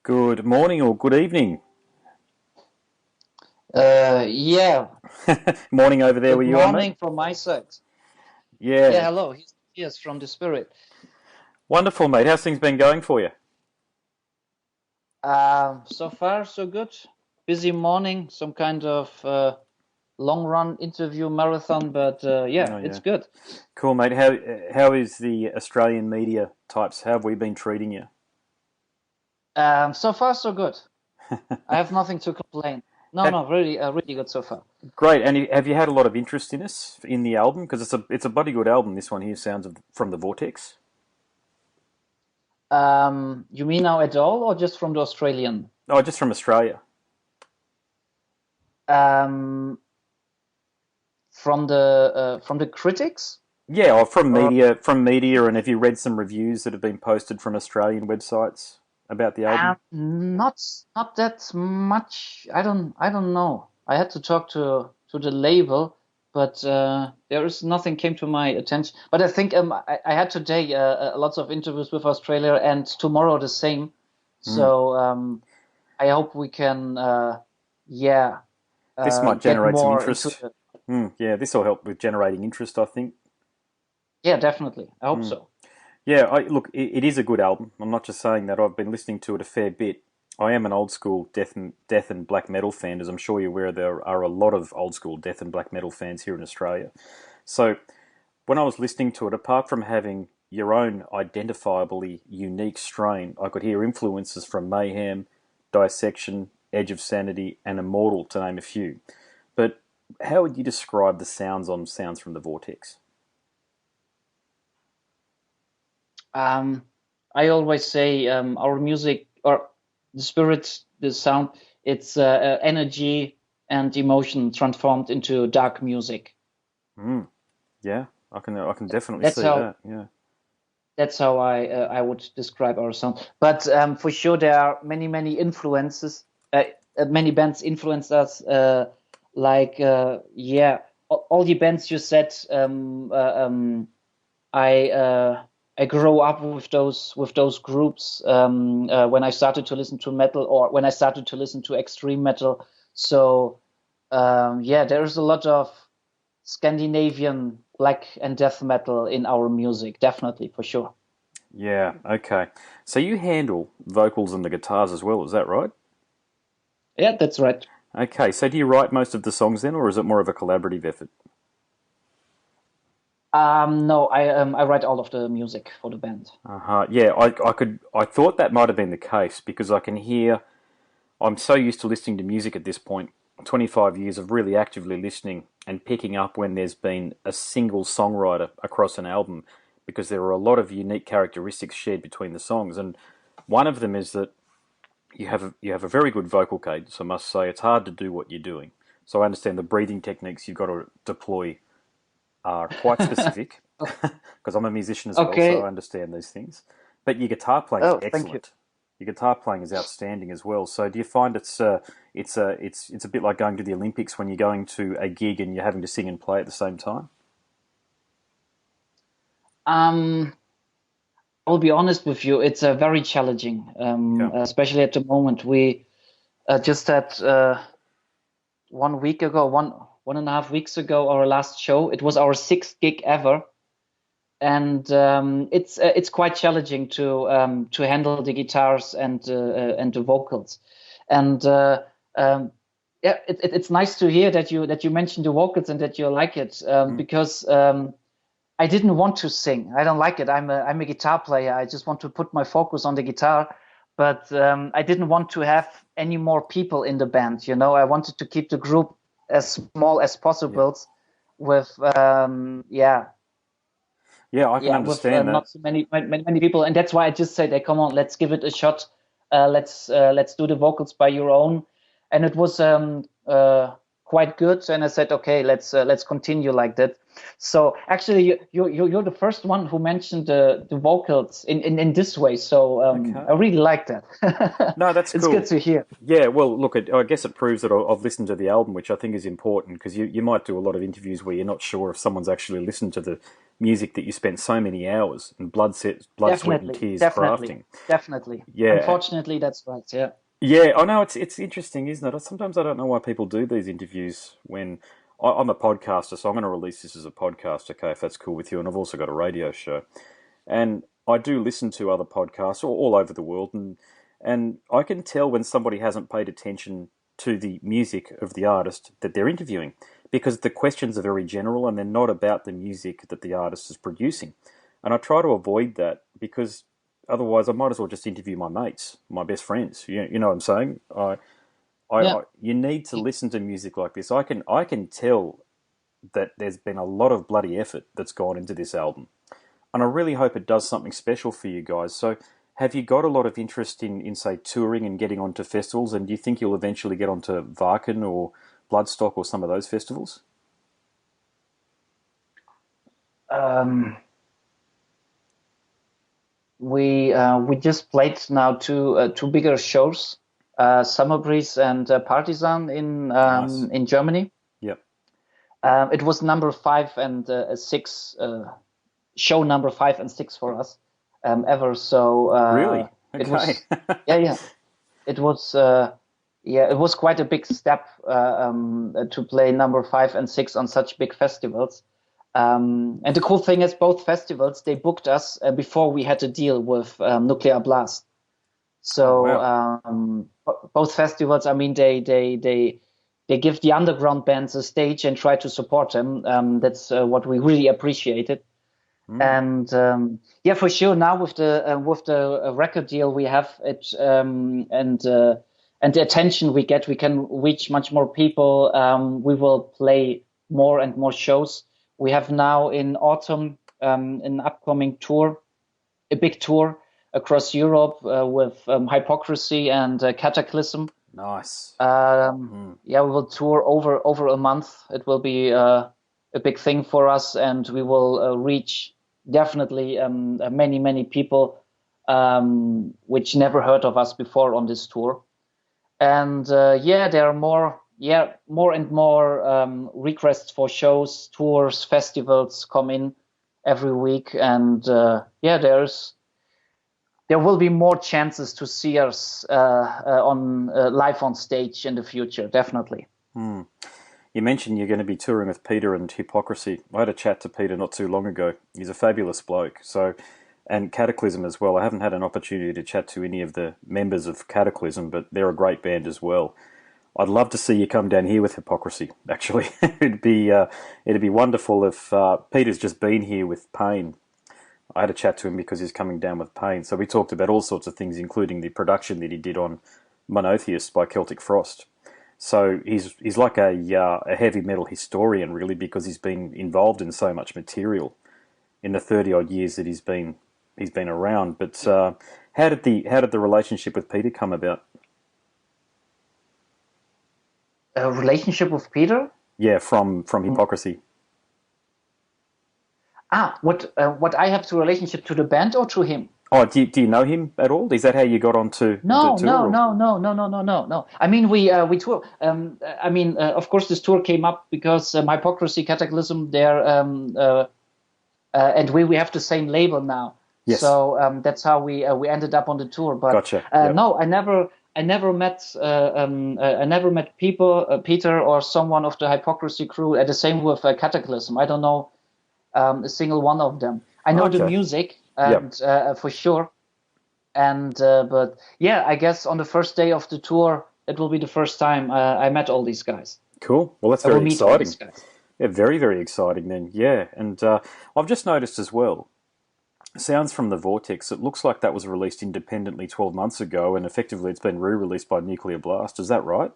Good morning or good evening. Yeah. Morning over there Good where you are, mate. morning from my side. Yeah, Yeah, hello. Here's from the spirit. wonderful, mate. How's things been going for you? So far so good. Busy morning, some kind of long run interview marathon, but yeah, Oh, it's yeah. good. Cool, mate. How is the Australian media types? How have we been treating you? So far so good. I have nothing to complain. No, Have, no, really, really good so far. great. And have you had a lot of interest in us in the album? Because it's a bloody good album. This one here, From the Vortex. You mean now at all, or just from the Australian? Oh, just from Australia. Um, from the critics? Yeah, or Or from media. And have you read some reviews that have been posted from Australian websites about the album? Not not that much. I don't know. I had to talk to the label, but there is nothing came to my attention. But I think I had today lots of interviews with Australia, and tomorrow the same. Hmm. So I hope we can yeah This might get generate some more into interest. the Yeah, this will help with generating interest, I think. yeah, definitely. I hope Mm. so. Yeah, look, it is a good album. I'm not just saying that. I've been listening to it a fair bit. I am an old school death and black metal fan, as I'm sure you're aware. There are a lot of old school death and black metal fans here in Australia. So when I was listening to it, apart from having your own identifiably unique strain, I could hear influences from Mayhem, Dissection, Edge of Sanity, and Immortal, to name a few. But how would you describe the sounds on Sounds from the Vortex? Um, I always say our music or the spirit, the sound, it's energy and emotion transformed into dark music. Mm, yeah, I can definitely That's see how that. Yeah. that's how I would describe our sound. But for sure, there are many influences. Many bands influenced us. Like yeah, all the bands you said. I I grew up with those groups when I started to listen to metal or when I started to listen to extreme metal. So yeah, there's a lot of Scandinavian black and death metal in our music, definitely for sure. Yeah, okay. So you handle vocals and the guitars as well, is that right? Yeah, that's right. Okay, so do you write most of the songs then, or is it more of a collaborative effort? No, I write all of the music for the band. Uh-huh. Yeah, I thought that might have been the case because I can hear, I'm so used to listening to music at this point, 25 years of really actively listening and picking up when there's been a single songwriter across an album because there are a lot of unique characteristics shared between the songs. And one of them is that you have a very good vocal cadence. I must say, it's hard to do what you're doing. So I understand the breathing techniques you've got to deploy are quite specific because I'm a musician as well, so I Okay. understand these things. But your guitar playing is Oh, thank you. excellent. Your guitar playing is outstanding as well. So do you find it's a bit like going to the Olympics when you're going to a gig and you're having to sing and play at the same time? Um, I'll be honest with you, it's very challenging, Yeah. especially at the moment. We just had 1 week ago, one and a half weeks ago, our last show. It was our sixth gig ever, and it's quite challenging to handle the guitars and the vocals. And yeah, it's nice to hear that you mentioned the vocals and that you like it Mm. because I didn't want to sing. I don't like it. I'm a guitar player. I just want to put my focus on the guitar. But I didn't want to have any more people in the band. You know, I wanted to keep the group as small as Yeah. possible, with Yeah, I can with understand that. not so many people. And that's why I just said, "Hey, come on, let's give it a shot. Let's do the vocals by your own." And it was quite good, and I said, okay, let's continue like that. So actually, you're the first one who mentioned the vocals in this way. So Okay. I really like that. No, that's It's good cool. to hear. Yeah, well, look, I guess it proves that I've listened to the album, which I think is important because you might do a lot of interviews where you're not sure if someone's actually listened to the music that you spent so many hours and blood, sweat, and Definitely, tears definitely, crafting. definitely. Yeah, Unfortunately, that's right. Yeah, yeah, I know it's interesting, isn't it? Sometimes I don't know why people do these interviews when I'm a podcaster, so I'm going to release this as a podcast, okay, if that's cool with you. And I've also got a radio show, and I do listen to other podcasts all over the world, and I can tell when somebody hasn't paid attention to the music of the artist that they're interviewing because the questions are very general and they're not about the music that the artist is producing. And I try to avoid that because otherwise I might as well just interview my mates, my best friends. You know what I'm saying? yeah. You need to listen to music like this. I can tell that there's been a lot of bloody effort that's gone into this album, and I really hope it does something special for you guys. So, have you got a lot of interest in say touring and getting onto festivals? And do you think you'll eventually get onto Varken or Bloodstock or some of those festivals? Um, we just played now two bigger shows, Summer Breeze and Partisan Nice. in Germany. Yep. It was number 5 and 6, show number 5 and 6 for us ever. So Really? it Okay. was, yeah, yeah. It was, yeah, it was quite a big step to play number 5 and 6 on such big festivals. And the cool thing is, both festivals they booked us before we had to deal with Nuclear Blast. Oh So wow. both festivals, I mean, they give the underground bands a stage and try to support them. That's what we really appreciated. Mm. And yeah, for sure. Now with the record deal we have, and the attention we get, we can reach much more people. We will play more and more shows. We have now in autumn an upcoming tour, a big tour across Europe with Hypocrisy and Cataclysm. Nice. Mm. Yeah, we will tour over a month. It will be a big thing for us, and we will reach definitely many people which never heard of us before on this tour. And yeah, there are more and more requests for shows, tours, festivals come in every week, and yeah, there will be more chances to see us on live on stage in the future, definitely. Mm. You mentioned you're going to be touring with Peter and Hypocrisy. I had a chat to Peter not too long ago. He's a fabulous bloke. So, and Cataclysm as well. I haven't had an opportunity to chat to any of the members of Cataclysm, but they're a great band as well. I'd love to see you come down here with Hypocrisy. Actually, it'd be wonderful if Peter's just been here with Pain. I had a chat to him because he's coming down with Pain. So we talked about all sorts of things, including the production that he did on Monotheus by Celtic Frost. So he's like a heavy metal historian, really, because he's been involved in so much material in the 30 odd years that he's been around. But how did the relationship with Peter come about? A relationship with Peter? Yeah, from Hypocrisy. What I have to relationship to the band or to him? Oh, do you know him at all? Is that how you got onto the No, tour? no, Or? no, no, no, no, no, no, no. I mean, we tour. I mean, of course, this tour came up because Hypocrisy, Cataclysm, there, and we have the same label now. Yes, So that's how we ended up on the tour. But gotcha. Yep. no, I never met people, Peter or someone of the Hypocrisy crew. The same with Cataclysm. I don't know a single one of them. I know the Okay. music, Yep. and for sure. And but yeah, I guess on the first day of the tour, it will be the first time I met all these guys. Cool. Well, that's I will very meet all exciting. these guys. Yeah, very, very exciting then. Yeah, and I've just noticed as well, Sounds from the Vortex, it looks like that was released independently 12 months ago, and effectively it's been re-released by Nuclear Blast. Is that right?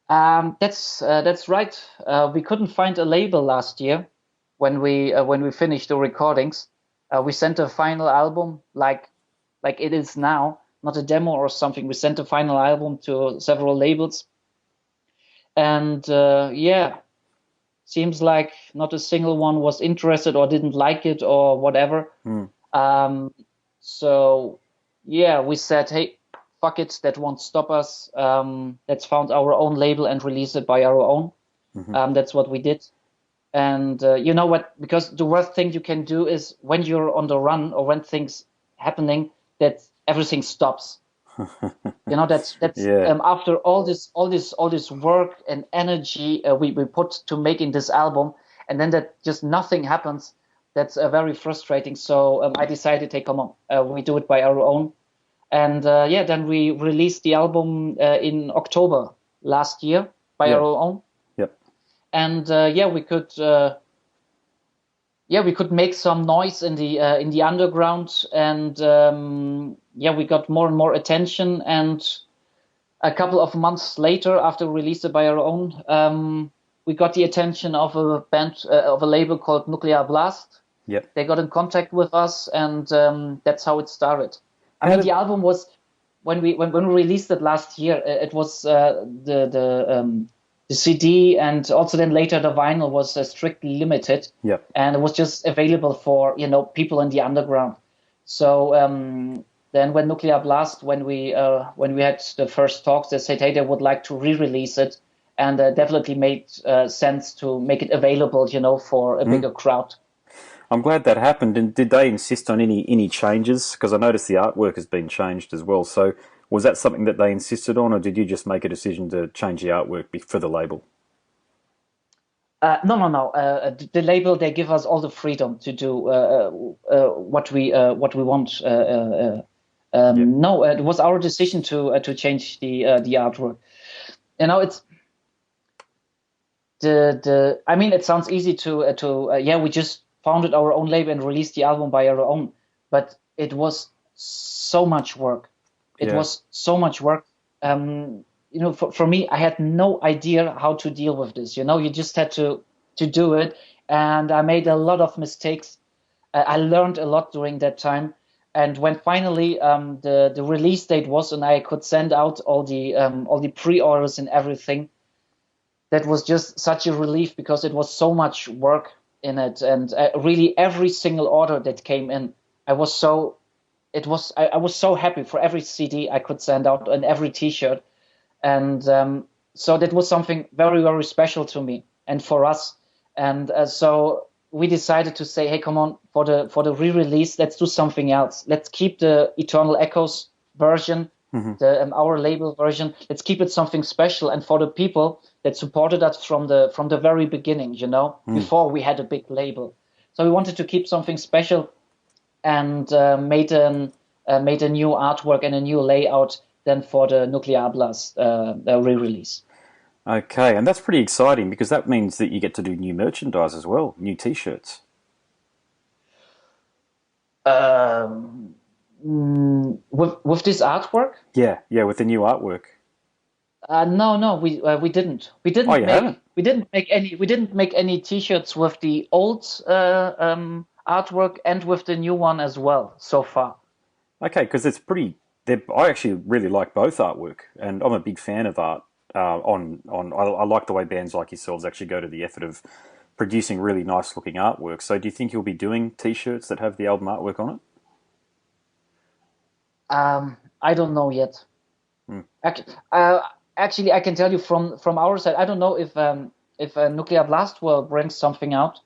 That's right. We couldn't find a label last year when we finished the recordings. We sent a final album like it is now, not a demo or something. We sent a final album to several labels, and yeah, seems like not a single one was interested or didn't like it or whatever. Um, so yeah, we said, hey, fuck it, that won't stop us. Let's found our own label and release it by our own. That's what we did. And you know what? Because the worst thing you can do is when you're on the run or when things happening, that everything stops. You know, that's Yeah. after all this work and energy we put to making this album, and then that just nothing happens. That's very frustrating. So I decided, hey, come on, we do it by our own. And yeah, then we released the album in October last year by Yeah. our own. Yep. And yeah, we could make some noise in the underground, and yeah, we got more and more attention. And a couple of months later, after we released it by our own, we got the attention of a band of a label called Nuclear Blast. Yep. They got in contact with us, and that's how it started. I How mean, did the album was when we released it last year. It was the CD and also then later the vinyl was strictly limited, Yep. and it was just available for people in the underground. So then when Nuclear Blast, when we had the first talks, they said, hey, they would like to re-release it, and definitely made sense to make it available, for a bigger crowd. I'm glad that happened. And did they insist on any changes? Because I noticed the artwork has been changed as well. So was that something that they insisted on, or did you just make a decision to change the artwork for the label? No, no, no. The label, they give us all the freedom to do what we want. Yeah. No, it was our decision to change the artwork. It's the. I mean, it sounds easy to yeah. We just founded our own label and released the album by our own, but it was so much work. It Yeah. was so much work. For me, I had no idea how to deal with this. You just had to do it, and I made a lot of mistakes. I learned a lot during that time, and when finally the release date was, and I could send out all the pre-orders and everything, that was just such a relief because it was so much work in it, and really every single order that came in, I was so I was so happy for every CD I could send out and every T-shirt, and so that was something very, very special to me and for us. And so we decided to say, hey, come on, for the re-release, let's do something else. Let's keep the Eternal Echoes version, our label version. Let's keep it something special, and for the people that supported us from the very beginning, before we had a big label. So we wanted to keep something special, and made a new artwork and a new layout than for the Nuclear Blast re-release. Okay, and that's pretty exciting because that means that you get to do new merchandise as well, new T-shirts. With this artwork? Yeah, yeah, with the new artwork. No, we didn't. Oh, you haven't? We didn't make any T-shirts with the old artwork and with the new one as well so far. Okay, because it's pretty. I actually really like both artwork, and I'm a big fan of art. I like the way bands like yourselves actually go to the effort of producing really nice looking artwork. So, do you think you'll be doing T-shirts that have the album artwork on it? I don't know yet. Actually, I can tell you from our side. I don't know if Nuclear Blast will bring something out.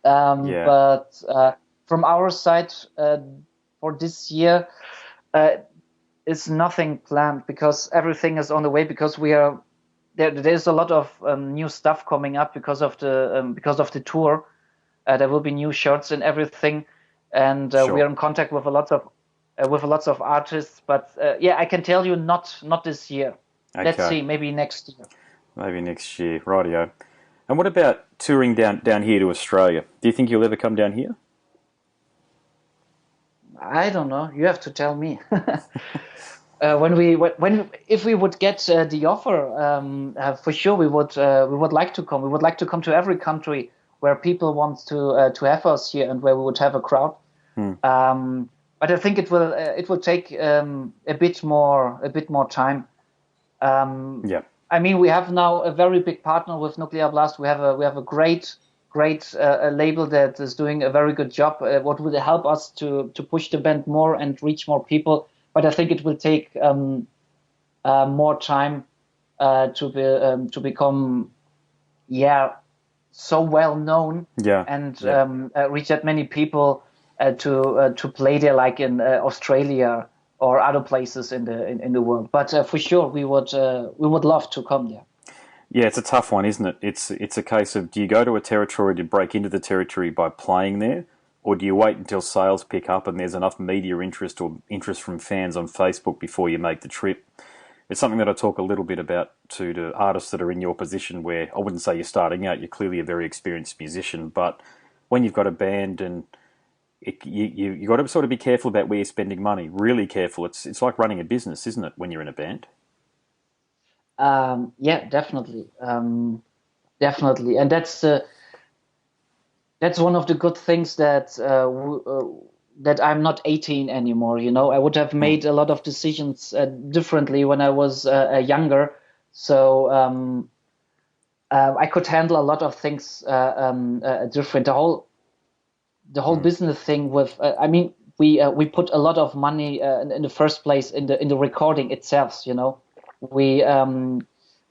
Yeah. But from our side, for this year, is nothing planned because everything is on the way. Because we are there's a lot of new stuff coming up because of the tour. There will be new shirts and everything, and Sure. we are in contact with lots of artists. But yeah, I can tell you not this year. Let's Okay. see, maybe next year. Maybe next year, rightio. And what about touring down here to Australia? Do you think you'll ever come down here? I don't know. You have to tell me. If we would get the offer, for sure we would like to come. We would like to come to every country where people want to have us here and where we would have a crowd. But I think it will take a bit more time. Yeah. I mean, we have now a very big partner with Nuclear Blast. We have a great label that is doing a very good job. What will help us to push the band more and reach more people? But I think it will take more time to become so well known Yeah, and yeah. reach that many people to play there, like in Australia or other places in the world. But for sure, we would love to come there. Yeah, it's a tough one, isn't it? It's a case of, do you go to a territory to break into the territory by playing there, or do you wait until sales pick up and there's enough media interest or interest from fans on Facebook before you make the trip? It's something that I talk a little bit about to artists that are in your position, where I wouldn't say you're starting out, you're clearly a very experienced musician, but when you've got a band and you got to sort of be careful about where you're spending money, really careful. It's like running a business, isn't it, when you're in a band? Yeah, definitely, and that's one of the good things that I'm not 18 anymore. I would have Mm. made a lot of decisions differently when I was younger. So I could handle a lot of things different. The whole Mm. business thing with I mean we put a lot of money in the first place in the recording itself.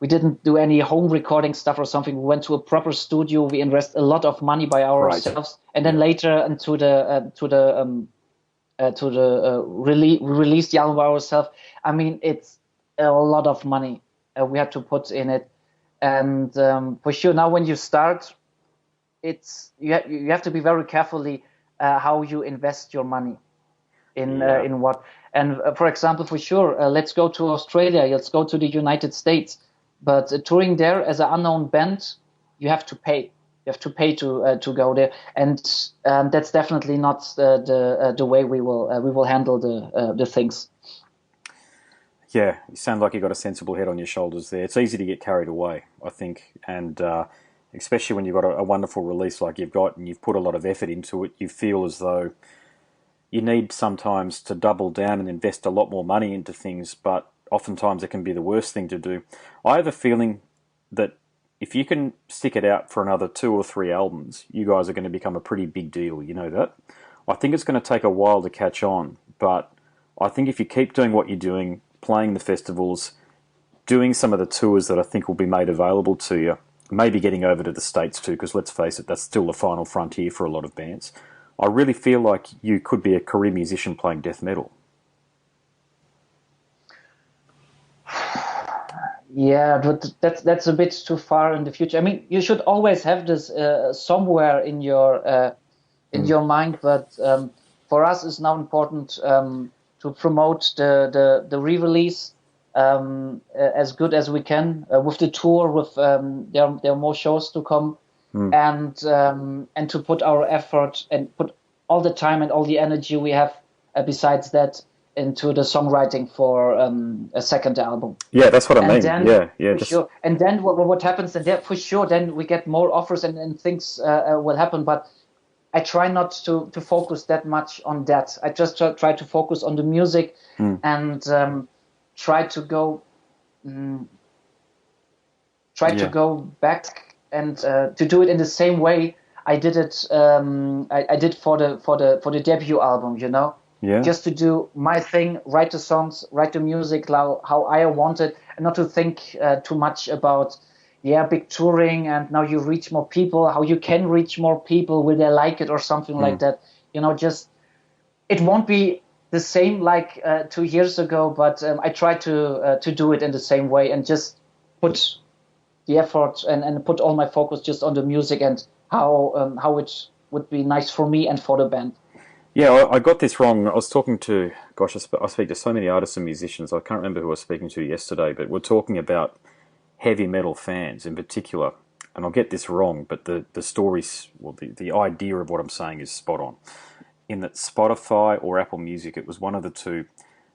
We didn't do any home recording stuff or something. We went to a proper studio. We invest a lot of money by Great. ourselves, and then Yeah. later into the to the release we released the album by ourselves. I mean, it's a lot of money we had to put in it, and for sure now when you start, you have to be very carefully how you invest your money Yeah. in what. And for example, for sure, let's go to Australia, let's go to the United States, but touring there as an unknown band, you have to pay. You have to pay to go there, and that's definitely not the way we will handle the things. Yeah, you sound like you've got a sensible head on your shoulders there. It's easy to get carried away, I think, and especially when you've got a wonderful release like you've got and you've put a lot of effort into it, you feel as though you need sometimes to double down and invest a lot more money into things, but oftentimes it can be the worst thing to do. I have a feeling that if you can stick it out for another 2 or 3 albums, you guys are going to become a pretty big deal. You know that? I think it's going to take a while to catch on, but I think if you keep doing what you're doing, playing the festivals, doing some of the tours that I think will be made available to you, maybe getting over to the States too, because let's face it, that's still the final frontier for a lot of bands. I really feel like you could be a career musician playing death metal. Yeah, but that's a bit too far in the future. I mean, you should always have this somewhere in Mm. your mind, but for us, it's now important to promote the re-release as good as we can with the tour. With there are more shows to come, Mm. and to put our effort and put all the time and all the energy we have besides that into the songwriting for a second album. Yeah, that's what I And mean. then Yeah, yeah, for just sure, and then what happens? And there for sure, then we get more offers and things will happen. But I try not to focus that much on that. I just try to focus on the music mm. and try to go mm, try to Yeah, go back and to do it in the same way I did it. I did for the debut album. yeah, Just to do my thing, write the songs, write the music how I want it, and not to think too much about big touring and now you reach more people, how you can reach more people, will they like it or something like mm. that. Just it won't be the same like 2 years ago, but I try to do it in the same way and just put the effort and put all my focus just on the music and how it would be nice for me and for the band. Yeah. I got this wrong. I was talking to, gosh, I speak to so many artists and musicians. I can't remember who I was speaking to yesterday, but we're talking about heavy metal fans in particular. And I'll get this wrong, but the stories, well, the idea of what I'm saying is spot on. In that Spotify or Apple Music, it was one of the two,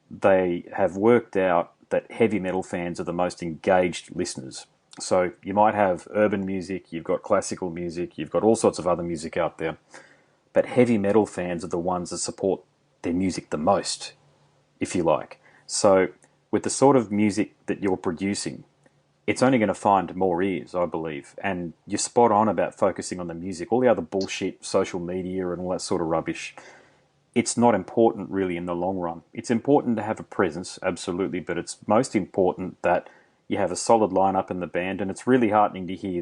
they have worked out that heavy metal fans are the most engaged listeners. So you might have urban music, you've got classical music, you've got all sorts of other music out there, but heavy metal fans are the ones that support their music the most, if you like. So with the sort of music that you're producing, it's only going to find more ears, I believe. And you're spot on about focusing on the music. All the other bullshit, social media and all that sort of rubbish, it's not important really in the long run. It's important to have a presence, absolutely, but it's most important that you have a solid lineup in the band. And it's really heartening to hear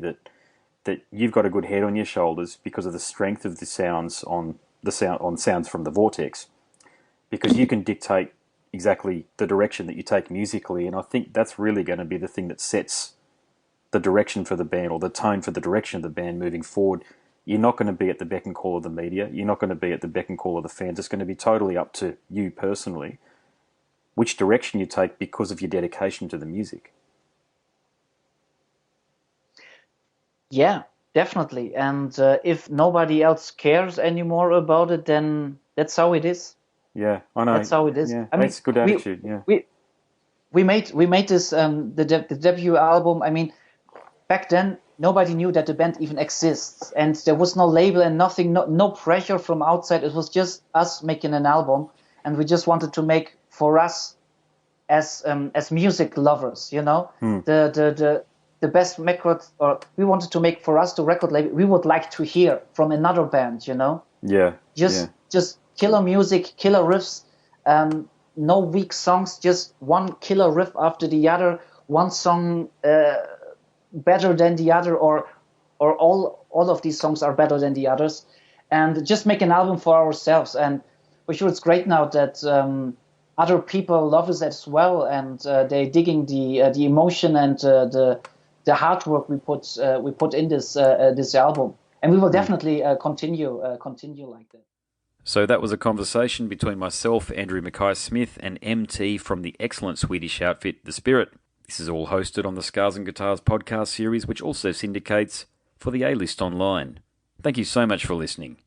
that you've got a good head on your shoulders because of the strength of the sounds on Sounds from the Vortex, because you can dictate exactly the direction that you take musically, and I think that's really going to be the thing that sets the direction for the band, or the tone for the direction of the band moving forward. You're not going to be at the beck and call of the media. You're not going to be at the beck and call of the fans. It's going to be totally up to you personally which direction you take because of your dedication to the music. Yeah, definitely. And if nobody else cares anymore about it, then that's how it is. Yeah, I know. That's how it is. Yeah, I mean, that's a good attitude. Yeah, we made this the debut album. I mean, back then nobody knew that the band even exists, and there was no label and nothing, no pressure from outside. It was just us making an album, and we just wanted to make for us as music lovers, you know, the best record, or we wanted to make for us the record label we would like to hear from another band, you know. yeah, Just killer music, killer riffs, no weak songs, just one killer riff after the other, one song better than the other, or all of these songs are better than the others, and just make an album for ourselves. And for sure, it's great now that other people love us as well, and they're digging the emotion and the hard work we put in this album, and we will definitely continue like that. So that was a conversation between myself, Andrew Mackay-Smith, and MT from the excellent Swedish outfit The Spirit. This is all hosted on the Scars and Guitars podcast series, which also syndicates for the A-List online. Thank you so much for listening.